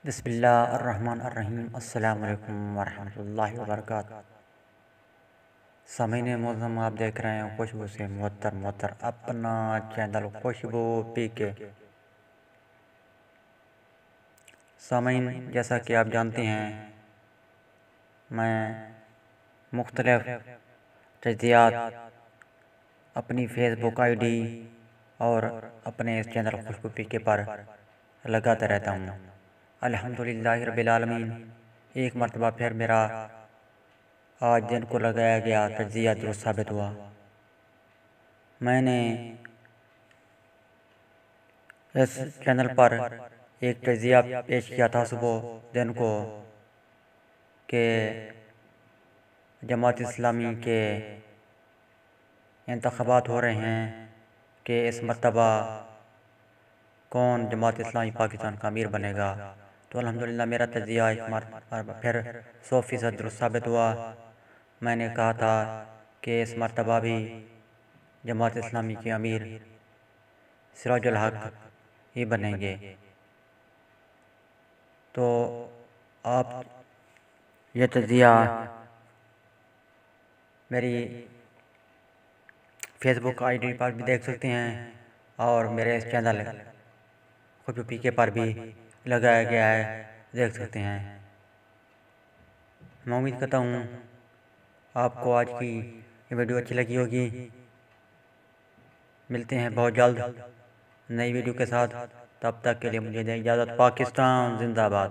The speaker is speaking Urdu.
بسم اللہ الرحمن الرحیم۔ السلام علیکم ورحمۃ اللہ وبرکاتہ۔ سامعین معظم، آپ دیکھ رہے ہیں خوشبو سے معطر اپنا چینل خوشبو پی کے۔ سامعین، جیسا کہ آپ جانتے ہیں، میں مختلف تجزیات اپنی فیس بک آئی ڈی اور اپنے اس چینل خوشبو پی کے پر لگاتا رہتا ہوں۔ الحمدللہ رب العالمین، ایک مرتبہ پھر میرا آج دن کو لگایا گیا تجزیہ درست ثابت ہوا۔ میں نے اس چینل پر ایک تجزیہ پیش کیا تھا صبح دن کو کہ جماعت اسلامی کے انتخابات ہو رہے ہیں کہ اس مرتبہ کون جماعت اسلامی پاکستان کا امیر بنے گا۔ تو الحمدللہ میرا تجزیہ پھر 100% درست ثابت ہوا۔ میں نے کہا تھا کہ اس مرتبہ بھی جماعت اسلامی کے امیر سراج الحق ہی بنیں گے۔ تو آپ یہ تجزیہ میری فیس بک آئی ڈی پر بھی دیکھ سکتے ہیں اور میرے اس چینل خوشبو پی کے پر بھی لگایا گیا ہے، دیکھ سکتے ہیں۔ میں امید کرتا ہوں آپ کو آج کی یہ ویڈیو اچھی لگی ہوگی۔ ملتے ہیں بہت جلد نئی ویڈیو کے ساتھ، تب تک کے لیے مجھے دیں اجازت۔ پاکستان زندہ باد۔